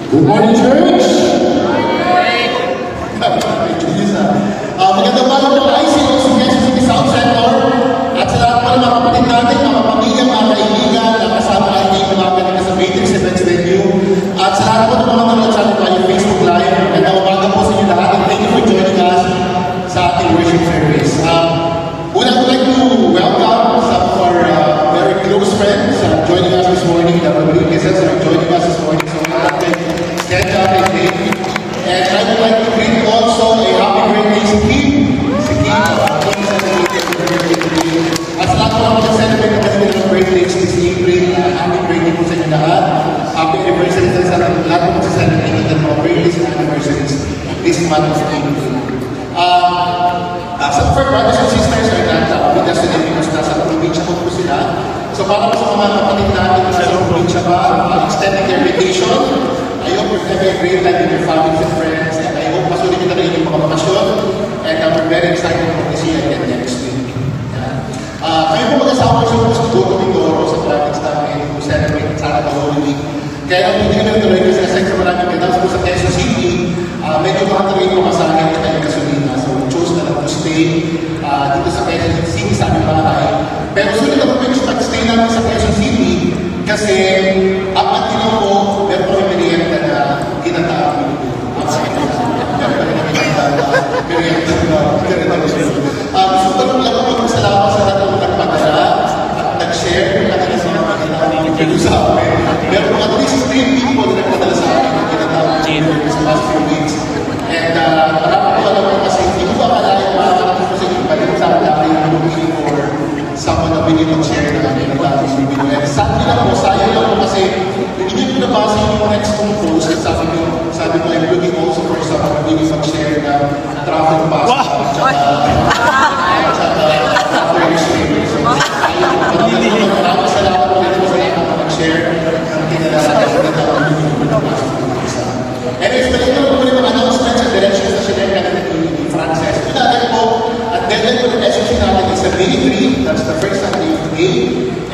Good morning, church! Magandang umaga po tayo sa Quezon City South Center at sa lahat po ng mga kapatid natin, mga pamilya, mga kaibigan na kasama ay kayo kumapit na sa Matrix Events Venue at sa lahat po ng mga nanonood sa ating tayo Facebook Live. Magandang umaga po sa inyo lahat and thank you for joining us sa ating worship service. Una, I would like to welcome some of our very close friends joining us this morning. The Rodriguez's are joining us this morning. So, stand up and thank you. And I would like to greet also a happy birthday si Kim. Si Kim, at sa lahat po naman nag-celebrate na kasi ng birthday this April. Happy birthday po sa inyo lahat. Happy anniversary sa lahat po mag-celebrate ng mga birthdays and anniversaries this month of April. Some of our brothers and sisters are not with us today because nasa probinsya po sila. So para po sa mga kapatid natin na sa probinsya pa, extending their vacation, I hope you're having a great time with your families and friends, and I hope masulit nyo na rin yung mga bakasyon, and we're very excited to see you again next week. Kami po mag-asawa sa mga studio Mindoro sa province namin to celebrate sana the Holy Week. Kaya hindi kami natuloy kasi nasa sa maraming ganap po sa Quezon City, medyo makatuloy po masahin na tayo gasolina. So we chose na lang to stay dito sa Quezon City sa aming bahay. Pero sulit ako po yung stay namin sa Quezon City kasi up until now po, meron kami merienda na ginataang gusto ko lang lang po magsalamat sa lahat ng nagpadala at nag-share ng kanilang mga pinag sa amin. Meron mga at least 3 people na nagpadala sa amin ng ginataang this past few weeks. And marami ko alam ko kasi hindi ko ba malayo makakatapo sa inyo balik sa akin yung looking for someone na willing to share na ginataang video. And sadly lang po, sayang lang po kasi hindi ko nabasa yung next kong post at sabi ko, I'm looking also for someone na willing mag-share na traffic pass at saka restraint. So, maraming salamat po dito sa inyo na mag-share ng kinalasan sa ginataang video. Anyways, balik na po yung announcements and directions na sinare natin ni Frances. Ito natin po, at deadline po ng SOC natin is sa May 3, that's the first Sunday of May.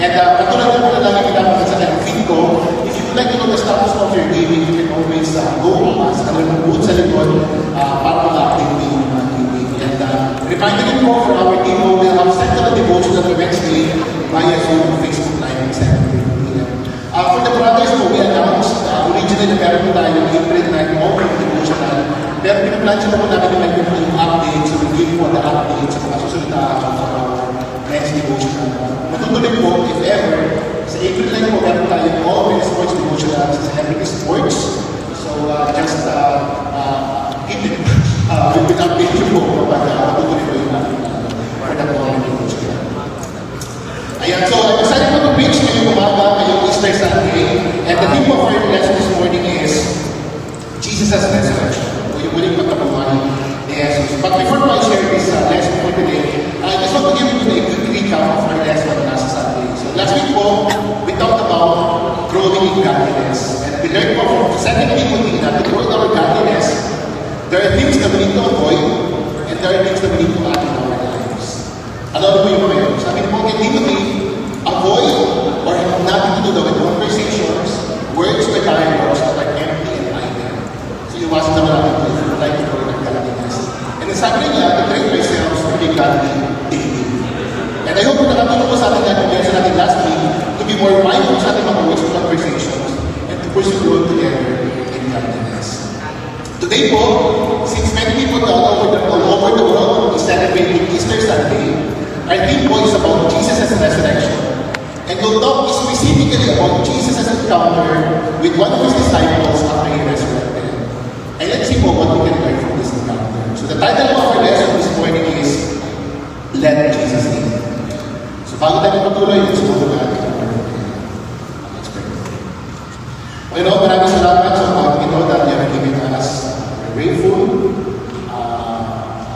And katulad na po na lagi pinapagod sa kanyang feed ko, if you would like to know the status of your gaming, you can always go sa kanilang booth sa likod para mag-update din yung mga gaming. And reminding you po for our team, we'll have several devotions on the Wednesday via Zoom, Facebook Live, and 7:30 p.m. For the brothers po, we announced originally meron po tayo April 9 open devotional. Pero pinaplansya na po namin yung update, so we'll give po the update sa mga susunod na araw for our next devotional. Matutuloy po, if ever, sa April 9 po, meron tayo all sports devotional sa celebrity sports. So just keep it. We'll be update you po kapag matutuloy po yung natin for the following devotional. Ayan, so I'm excited po to preach ngayong umaga, ngayong Easter Sunday. And the theme of our lesson this morning is Jesus' resurrection. O yung muling pagkabuhay ni Jesus. But before I share this lesson for today, I just want to give you a quick recap of our lesson last Sunday. So last week po, we talked about growing in godliness. And we learned po from 2 Timothy that to grow in our godliness, there are things that we need to avoid and there are things that we need to add in our lives. Ano po yung mga yun? Sabi po kay Timothy, avoid or have nothing to do with conversations, words or dialogues that are empty and idle. So iwasan naman natin to if you would like to grow in godliness. And then sabi niya, to train ourselves to be godly daily. And I hope na nakatulong po sa atin yung lesson natin last week to be more mindful sa ating mga words and conversations and to pursue growth together in godliness. Today po, since many people all over the world is celebrating Easter Sunday, our theme po is about Jesus' resurrection. And we'll talk specifically about Jesus' encounter with one of his disciples after he resurrected. And let's see po what we can learn from this encounter. So the title of our lesson this morning is Let Jesus In. So bago tayo patuloy, let's go to God. Let's pray. Panginoon, maraming salamat sa mga Panginoon that you have given us. We're grateful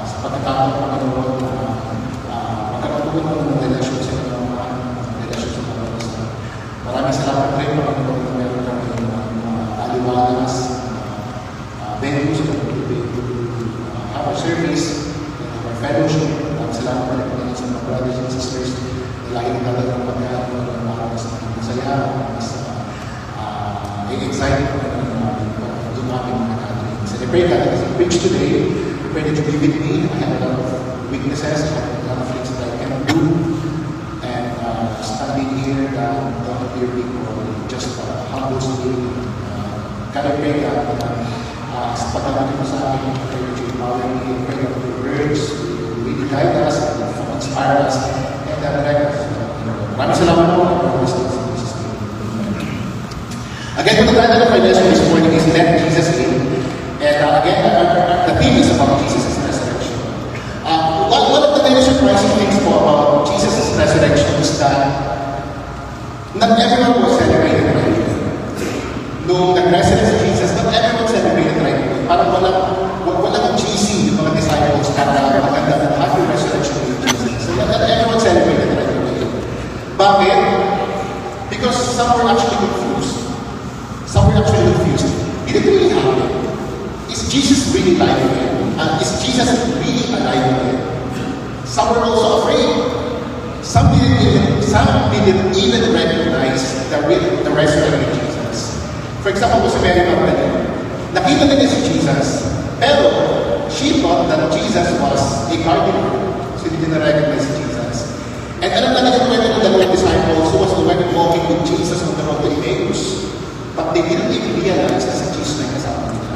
sa pagkakataon ng Panginoon magkakaroon ng relasyon sa inyo, relasyon sa Panginoon. Maraming salamat rin, Panginoon, na meron kami aliwalas, venues na have our service, our fellowship. Maraming salamat rin, Panginoon, sa mga brothers and sisters na lagi nagdadala ng pagkakaroon ng mas masaya, mas excited po na I pray God that as I preach today, I pray that you be with me. I have a lot of weaknesses, I have a lot of things that I cannot do. And standing here, don't appear people, just humbles me. God, I pray God that sa pagkakita mo sa akin, I pray that you empower me, I pray that your words will really guide us, inspire us, and direct us. Maraming salamat po. Again, the title of my lesson this morning is Let Jesus In. And again, the theme is about Jesus' resurrection. One of the very surprising things po about Jesus' resurrection is that not everyone was celebrated right away. Nung nag-resurrect si Jesus, not everyone celebrated right away. Parang walang cheesy yung mga disciples para maganda ng happy resurrection of Jesus. So not everyone celebrated right away. Bakit? Because some were actually confused. Some were actually confused. Did it really happen? Is Jesus really alive again? Is Jesus really alive again? Some were also afraid. Some didn't even recognize the resurrected Jesus. For example, si Mary Magdalene. Nakita nila si Jesus, pero she thought that Jesus was a gardener. So hindi na recognize si Jesus. And alam na nila kwento ng dalawang disciples who was already walking with Jesus on the road to Emmaus. But they didn't even realize na si Jesus na kasama nila.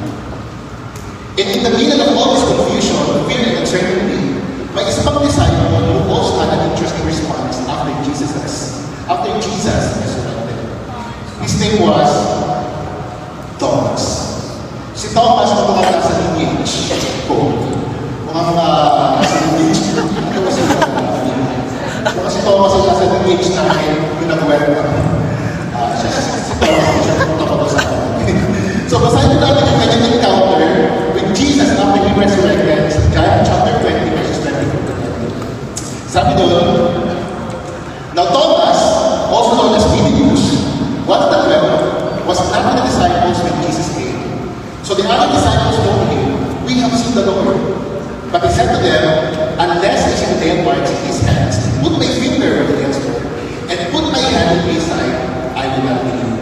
And in the middle of all this confusion, fear and uncertainty, may isang disciple who also had an interesting response after Jesus resurrected. His name was Thomas. Si Thomas na mga nasa lineage ko. Mga nasa lineage ko. Si Thomas ang nasa lineage namin yung nag-welcome. Si Thomas siya So, basahin natin yung kanyang encounter with Jesus after he resurrected sa John chapter 20, verses 24. Sabi doon, now Thomas, also known as Didymus, one of the 12, was not with the disciples when Jesus came. So the other disciples told him, we have seen the Lord. But he said to them, unless I see the nail marks in his hands, put my finger where the nails were, and put my hand in his side, I will not believe.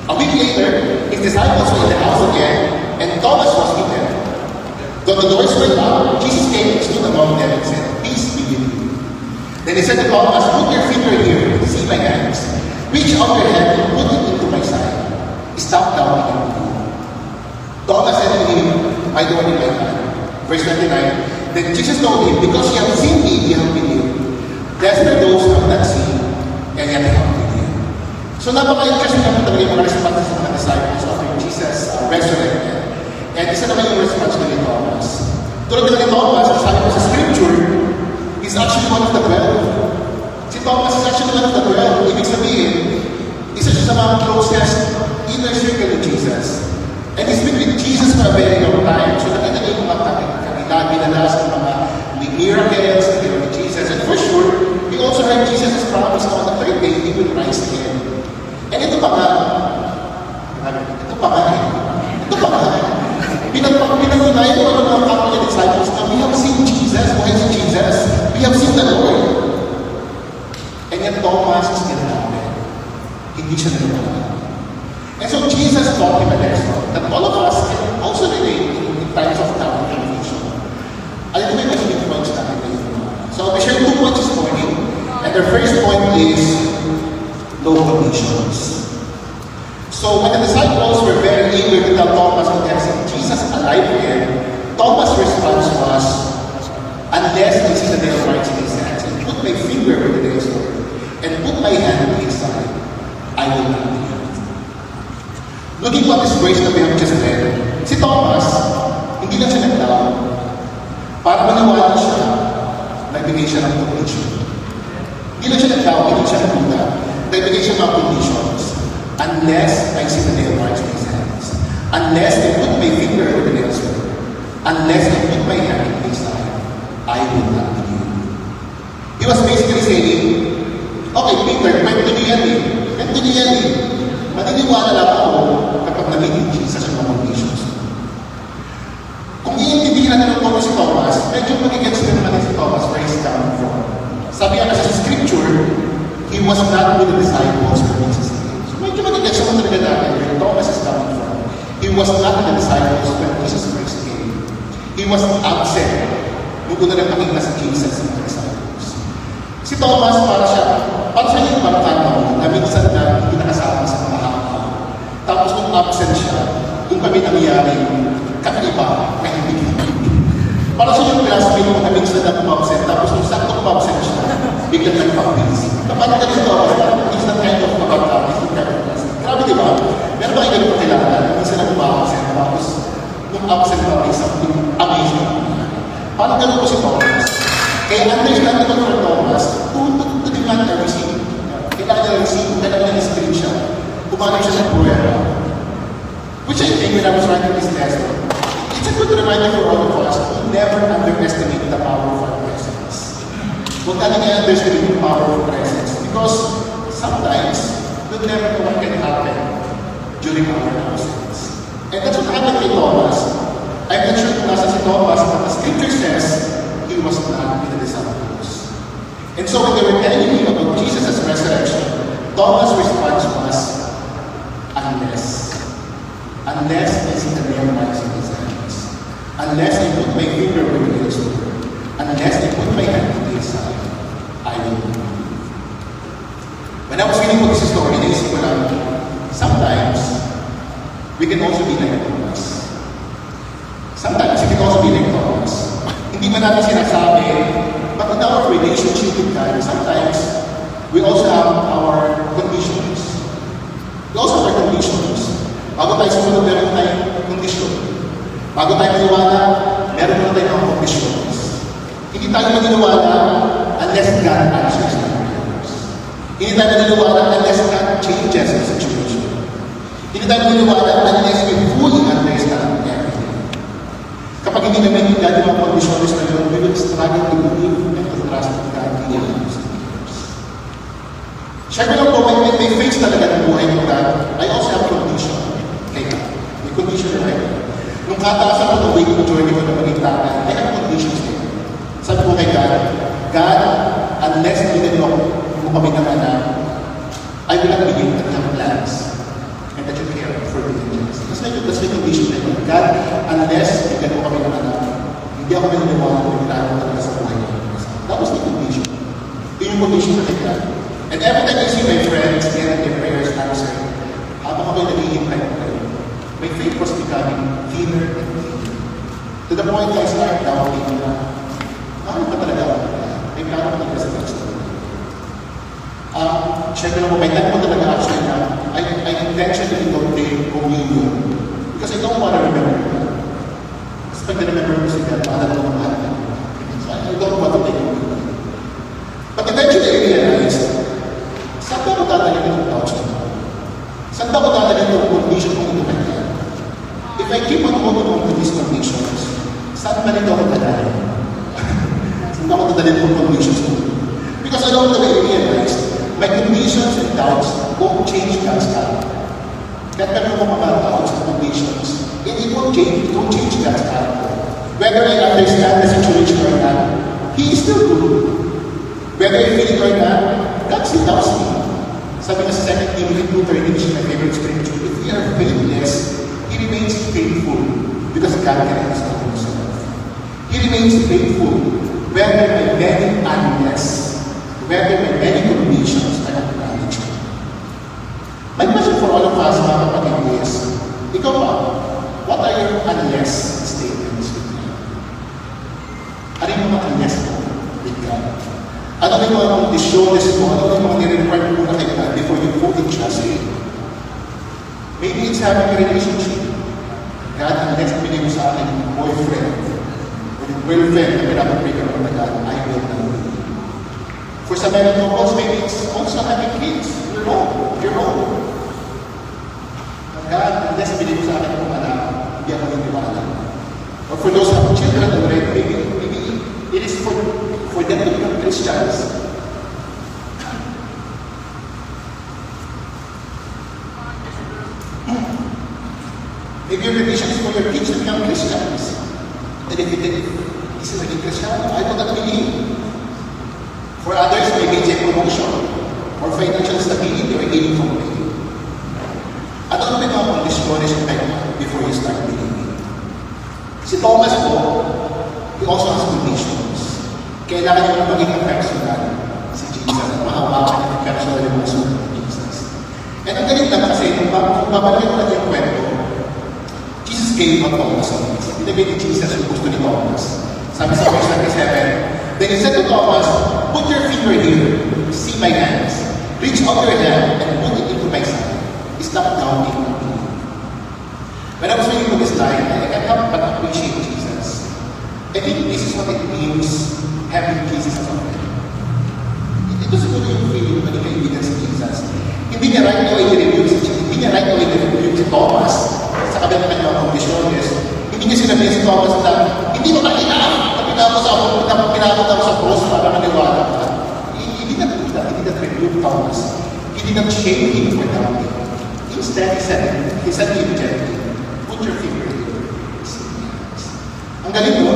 A week later, his disciples were in the house again, and Thomas was with them. Though the doors were locked, Jesus came and stood among them and said, peace be with you. Then he said to Thomas, put your finger here, see my hands. Reach out your hand and put it into my side. Stop doubting and believe. Thomas said to him, I don't in my hand. Verse 29, then Jesus told him, because you have seen me, you have believed. Blessed are those who have not seen, and yet have believed. So napaka-interesting naman talaga yung mga responses ng mga disciples after Jesus resurrected. And isa naman yung response ni Thomas. Tulad na ni Thomas, sabi mo sa scripture, he's actually one of the 12. Si Thomas is actually one of the 12. Ibig sabihin, isa siya sa mga closest inner circle of Jesus. And he's been with Jesus for a very long time. So nakita niyo yung mga kanila, binalas ng mga miracles, with Jesus. And for sure, he also heard Jesus' promise on the third day, he will rise again. And ito pa nga. Pinatunayan ko ng mga kapwa niya disciples na we have seen Jesus. Why is Jesus? We have seen the Lord. And yet Thomas is still doubted. Hindi siya naniwala. And so Jesus taught him a lesson that all of us can also relate in times of doubt and confusion. Alam ko yung mga points natin ngayon. So I'll be sharing 2 points this morning. And the first point is no conditions. So when the disciples were very eager to tell Thomas that they have seen Jesus alive again, Thomas' response was, unless I see the nail marks in his hands, and put my finger where the nails were, and put my hand in his side, I will not believe. Looking at this verse that we have just read, si Thomas, hindi lang siya nag-doubt. Para maniwala siya, nagbigay siya ng condition. Hindi lang siya nag-doubt, hindi siya nag-duda. Nagbigay siya ng conditions. Unless I see the nail marks in his hands. Unless I put my finger where the nails were. Unless I put my hand in his side, I will not believe. He was basically saying, okay, Peter, kwento niyo yan eh. Kwento niyo yan eh. Maniniwala lang ako kapag naging Jesus yung mga conditions. Kung iintindihan natin ang si Thomas, medyo magigets din naman si Thomas where he's coming from. Sabi nga kasi sa scripture, he was not with the disciples when Jesus came. So medyo magigets naman talaga natin where Thomas is coming from. He was not in the disciples when Jesus Christ came. He was absent nung una nang nakita si Jesus sa mga disciples. Si Thomas, para siya yung barkano na minsan na hindi nakasama sa mga hapon. Tapos nung absent siya, doon kami nangyaring kakaiba na hindi kita. Para siya yung classmate mo na minsan na umabsent, tapos nung sakto umabsent siya, biglang nagpapis. Kapag ka si Thomas, parang he's not kind of kapag grabe, di ba? Meron ba kayo ganun pakilala? Minsan na umabsent, tapos nung absent pa, may something amazing. Parang ganun po si Thomas. Kaya understand naman for Thomas, to demand a receipt. Kailangan niya receipt, kailangan niya screen siya. Pumanag siya sa pruweba. Which I think when I was writing this lesson, it's a good reminder for all of us to never underestimate the power of our presence. Huwag natin i-underestimate the power of presence because sometimes we'll never know what can happen during our absence. And that's what happened to Thomas. I'm not sure kung nasa si Thomas, but the scripture says he was not with the disciples. And so when they were telling him about Jesus' resurrection, Thomas' response was, unless I see the nail marks in his hands, unless I put my finger where the nails were, unless I put my hand to his side, I will not believe. When I was reading this story, naisip ko lang, sometimes we can also be like Thomas. Sometimes we can also be like Thomas. Hindi man natin sinasabi, but in our relationship with God, sometimes we also have our conditions. We also have our conditions. Bago tayo sumunod, meron tayong kondisyon. Bago tayo maniwala, meron na tayong mga conditions. Hindi tayo maniniwala unless God answers our prayers. Hindi tayo maniniwala unless God changes the situation. Hindi tayo maniniwala unless we fully understand everything. Kapag hindi naman God yung mga conditions na yun, we will struggle to believe and to trust in God beyond our prayers. Share ko lang po, may face talaga ng buhay ko God. I also have condition. May condition na rin. Nung kataasan ko ng way ko journey ko na maging tatay, I have conditions din. Sabi ko kay God, unless dinilok mo kami ng anak, I will not believe that you have plans and that you care for the angels. That's my condition na yun. God, unless bigyan mo kami ng anak, hindi ako maniniwala kung kailangan ko talaga sa buhay ko. That was the condition. Yun yung condition na kay God. And every time I see my friends getting their prayers answered, habang ako'y naghihintay ko kayo, my faith was becoming thinner and thinner. To the point I started doubting na, ano ba talaga ako? May plano ko talaga sa next story. Siyempre lang po, may time ko talaga actually na I intentionally don't take communion because I don't want to remember that. Kasi pag na-remember ko si God, mahal ko mahal ka. So I don't want to take communion. But eventually I realized, saan ba ako dadalhin itong doubts ko? Saan ba ako dadalhin itong condition kong ito kanya? If I keep on holding on to these conditions, saan ba nito ako dadalhin? Saan ba ako dadalhin itong conditions ko? Because I don't really realize, my conditions and doubts won't change God's character. Kahit meron ko mga doubts and conditions, it won't change God's character. Whether I understand the situation or not, He is still good. Whether I feel it or not, God still loves me. Sabi na sa 2 Timothy 2:13, which is my favorite scripture, if we are faithless, He remains faithful because God can explain Himself. He remains faithful whether by many unless, whether by many conditions I acknowledge Him. My question for all of us, mga kapatid, is, ikaw ba, what are your unless statements with God? Ano yung mga unless mo with God? Ano yung mga conditions mo? Ano yung mga nire-require mo na kay God before you fully trust Him? Maybe it's having a relationship. God, unless pinili mo sa akin yung boyfriend or yung girlfriend na pinapapray ka ng God, I will not believe. For some other couples, maybe it's also having kids. You're wrong. You're wrong. God, unless pinili mo sa akin yung anak, hindi ako niniwala. Or for those who have children already, maybe it is for them to become Christians. Maybe your vision is for your kids to become Christians. And if you think, this is a Christian, I will not believe. For others, maybe it's a promotion or financial stability or gain from pain. Ano yung mga kondisyones yung tayo before before you start believing. Si Thomas po, he also has conditions. Kailangan niya maging affectional si Jesus at mahawakan niya affectional yung mga sulat ni Jesus. And ang galing lang kasi, kung babalikin ko natin yung kwento, Jesus gave up Thomas on this. Pinagay ni Jesus yung gusto ni Thomas. Sabi sa verse 27, then he said to Thomas, put your finger here, see my hands. Reach out your hand and put it into my side. Stop doubting and believe. When I was reading through this line, I can't help but appreciate Jesus. I think this is what it means having Jesus as a friend. Ito siguro yung feeling na kaibigan si Jesus. Hindi niya right away i-review si Thomas sa kabilang kanyang kondisyones. Hindi niya sinabi si Thomas na hindi mo nakita na pinakot ako sa cross para maniwala ka. He did not rebuke Thomas. He did not shame him for doubting. Instead, he said to him gently, put your finger here. Ang galing mo.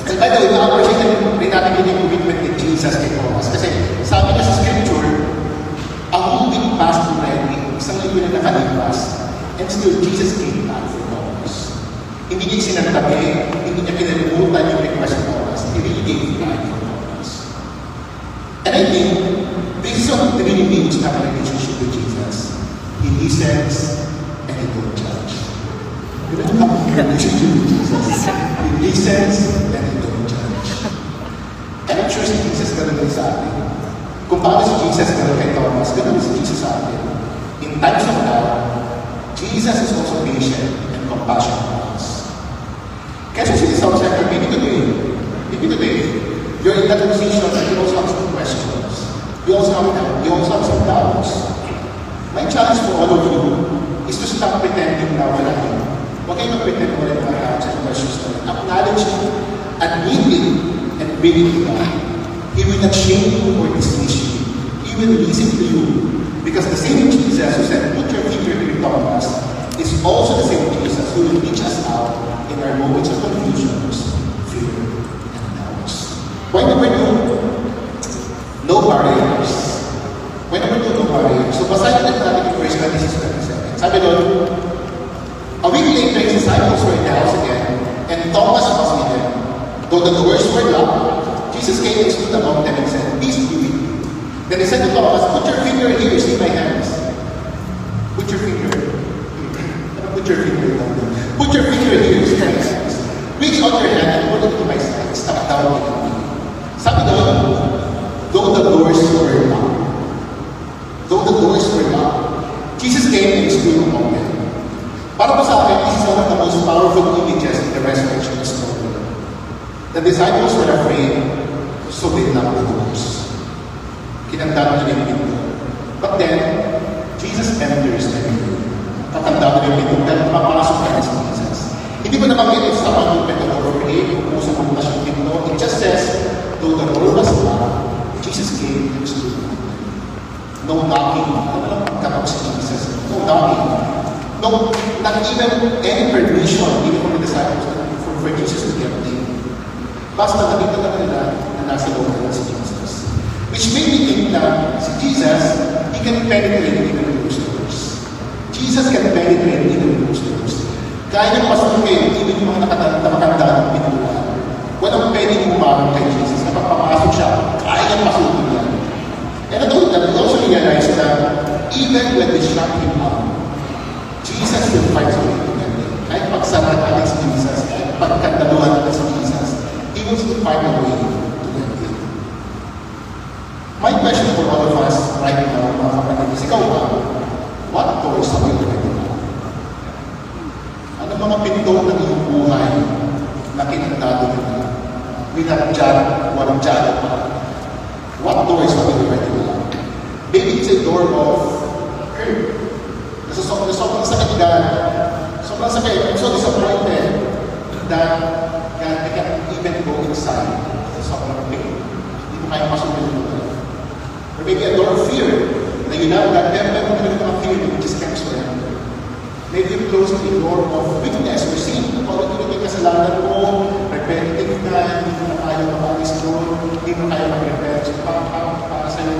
And by the way, na-appreciate rin natin yung commitment ni Jesus kay Thomas. Kasi sabi niya sa scripture, a whole week passed already, isang linggo na nakalipas, and still Jesus came back for Thomas. Hindi niya sinantabi, hindi niya pinalimutan yung request of Thomas. He really gave back for Thomas. And I think, this is what it really means to have a relationship with Jesus. He listens and he don't judge. You don't have a relationship with Jesus. He listens and he don't judge. And I'm sure si Jesus ganun din sa atin. Kung paano si Jesus ganun kay Thomas, ganun si Jesus sa atin. In times of doubt, Jesus is also patient and compassionate to us. Kaya si Jesus said, maybe today, you're in that position that you also have some questions. You also have some doubts. My challenge for all of you is to stop pretending na wala yun. Huwag kayo mag-pretend mo rin mga doubts and questions na rin. Acknowledge it, admit it, and bring it to God. He will not shame you or dismiss you. He will listen to you. Because the same Jesus who said, put your finger here, Thomas, is also the same Jesus who will reach us out in our moments of confusions, fear, and doubts. Why number 2? No barriers. Why number 2? No barriers. So basahin natin yung verse 26-27. Sabi doon, a week later, his disciples were in the house again, and Thomas was with them. Though the doors were locked, Jesus came and stood among them and said, peace be with you. Then he said to Thomas, put your finger here, see my hands. Put your finger. Put your finger down. Put your finger here, see my hands. Reach out your hand and put it to my side. Stop down with me. Sabi doon, though the doors were locked, Jesus came and stood among them. Para po sa akin, this is one of the most powerful images in the resurrection story. The disciples were afraid, so they locked the doors. Kinandaan nila yung pinto. But then, Jesus enters the pinto. Katandaan nila yung pinto, dahil mapapasok na si Jesus. Hindi ko nabanggit sa pag-open the door for him, kung kung sa bukas yung pinto. It just says, though the door was locked, Jesus came and stood among them. No knocking. Ano lang pagkatap si Jesus? No knocking. No, not even any permission, even from the disciples, for Jesus to get in. Basta nakita na nila na nasa loob na si Jesus. Which made me think na si Jesus, he can penetrate even those doors. Jesus can penetrate even those doors. Kaya niyang pasukin even yung mga nakatanda ng pintuan. Walang pwedeng umarang kay Jesus. Kapag papasok siya, kaya niyang pasukin yan. And I thought that we also realize that even when they shut him up, Jesus will find a way to get in. Kahit pagsara natin si Jesus, kahit pagkandaluhan natin si Jesus, He will still find a way to get in. My question for all of us right now, mga kapatid, is ikaw ba? What doors are you opening up? Ano mga pinto ng iyong buhay na kinandado nila? Walang dyan pa. What doors are you opening up? Maybe it's a door of hurt. Sobrang sakit ka. Sobrang sakit. I'm so disappointed that God, I can't even go inside. Sobrang pain. Hindi mo kaya masukin ito. Or maybe a door of fear. Na you know that meron ka ng fear that just can't surrender. Maybe you close the door of weakness or sin. Kapag ito yung kasalanan mo, repetitive ka, hindi mo na kaya makalis doon, hindi mo kaya mag-repent. So para sa'yo,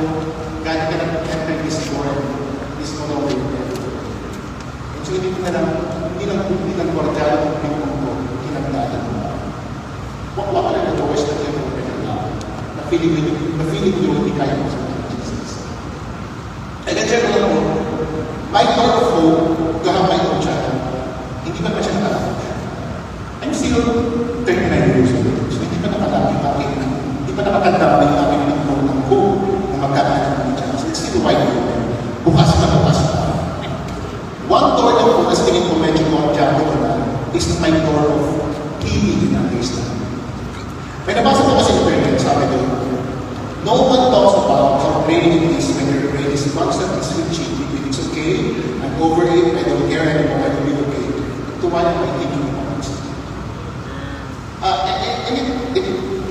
God ka na enter this door. This no longer. So hindi hindi ng kwartalo ng pinuno, kinagdalan mo. What are the doors that you open now? Na feeling mo hindi kaya mo sa Jesus. And then, check lang po, my door of hope, to have my own child, hindi pa siya nakalapit. I'm still 39 years old, so hindi pa nakakandam yung aking nagkaroon ng hope na magkakaroon ng child. So it's still wide open. Bukas pa. One door na po, kasi tingin ko medyo jacket na, is my door of healing and understanding. May nabasa ko kasi internet, sabi ko, no one talks about how praying it is when your brain is constantly switching between it's okay, I'm over it, I don't care anymore, I will be okay, to why am I thinking about this?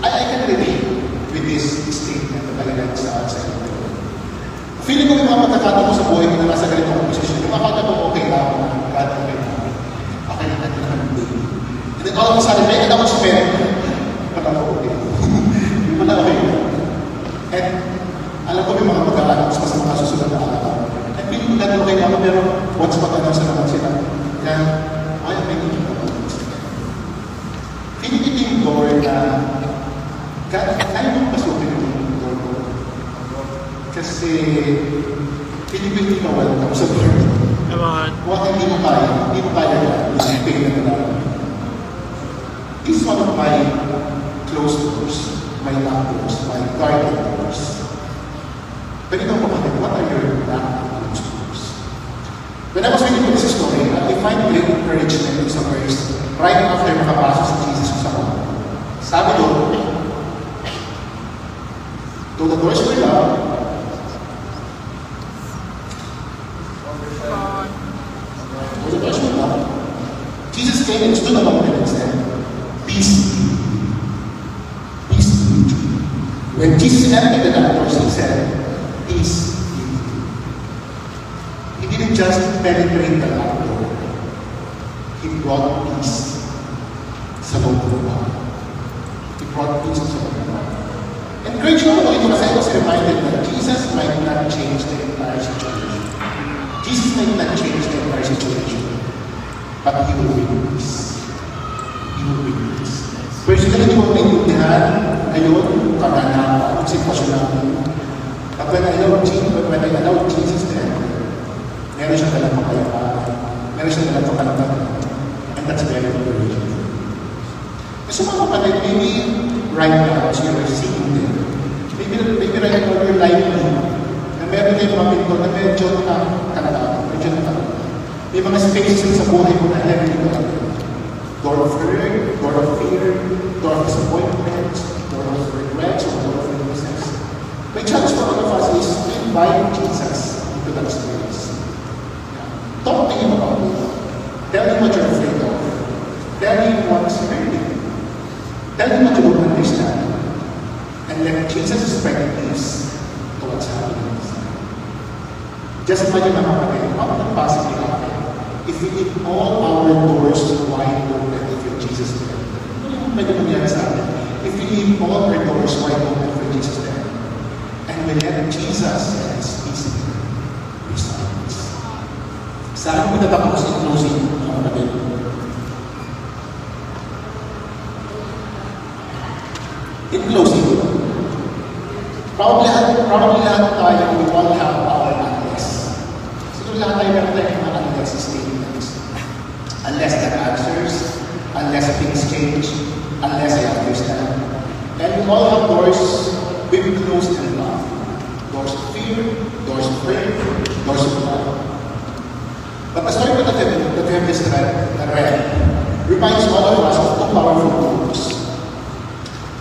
I can relate with this statement na talagang sa akin. Feeling ko yung mga pagkakataon ko sa buhay ko na nasa ganitong posisyon, yung akala ko okay na ako na, God, okay na. Okay na naman din. And then all of a sudden, may announcement, pala ko okay. Yung pala okay na. And alam ko yung mga pagkakataon sa mga susunod na araw. And feeling ko na okay na ako, pero once pag-announce naman sila, kaya, ay, may hindi ko na. Feeling ko yung door na, kaya mong pasukin yung door ko. Kasi, hindi ka welcome sa Lord. Come on. Kung hindi mo kaya na, isipin na talaga. This is one of my closed doors, my locked doors, my guarded doors. But ikaw kapatid, what are your locked and closed doors? When I was reading this story, I find great encouragement in some verse right after makapasok si Jesus sa ako. Sabi doon, though the doors were locked, Jesus came and stood among them and said, peace be. Peace be. When Jesus entered the doors, he said, peace be. He didn't just penetrate the locked door. He brought peace sa loob ng bahay. He brought peace sa loob ng bahay. Encourage ko ito kasi I was reminded that Jesus might not change the entire situation. Jesus might not change the entire situation. But He will bring peace. He will bring peace. Personally, hindi ko maintindihan ngayon kung kaganapan, kung sitwasyon namin. But when I allow Jesus there, meron siyang dalang kapayapaan, meron siyang dalang kapanatan, and that's very encouraging. Kasi mga kapatid, maybe right now, as you are sitting there, maybe right now, you're likely na meron kayong mga pinto na medyo nakakalaban, medyo nakakalaban. May mga spaces sa buhay mo na heavy ka. Door of hurt, door of fear, door of disappointment, door of regrets, or door of illnesses. My challenge for all of us is to invite Jesus into that space. Talk to Him about it. Tell Him what you're afraid of. Tell Him what's hurting. Tell Him what you don't understand. And let Jesus spread peace to what's happening. Just imagine mga kapatid, how would it possibly happen if we leave all our doors wide open for Jesus there? Ano yung pwede mangyari sa atin? If we leave all our doors wide open for Jesus there, and we let Jesus and His peace reside. Saan ko natapos in closing, mga kapatid? In closing, probably lahat tayo, we all have our unless. Siguro lahat tayo meron tayong mga unless statements. Unless that answers, unless things change, unless I understand. And we all have doors we've closed and locked. Doors of fear, doors of faith, doors of love. But the story that we have just read reminds all of us of two powerful truths.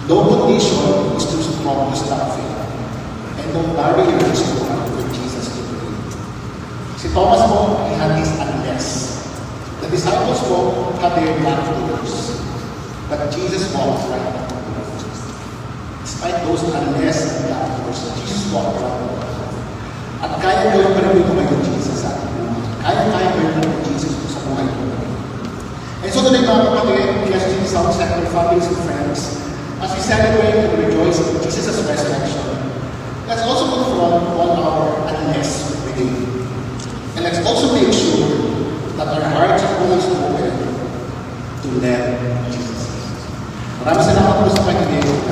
No condition is too strong to stop faith. And no barrier is too hard for Jesus to pray. Si Thomas po, he had this unless. The disciples po had their locked doors. But Jesus walked right out the doors. Despite those unless and locked doors, Jesus walked right out the doors. At kaya gawin pa rin ito ngayon Jesus sa atin. Kaya gawin pa rin Jesus sa buhay ko. And so today mga kapatid, Christian Sound Center, families and friends, as we celebrate and rejoice in Jesus' resurrection, let's also confront all our unless within. And let's also make sure that our hearts are always open to let Jesus. Maraming salamat po sa pagiging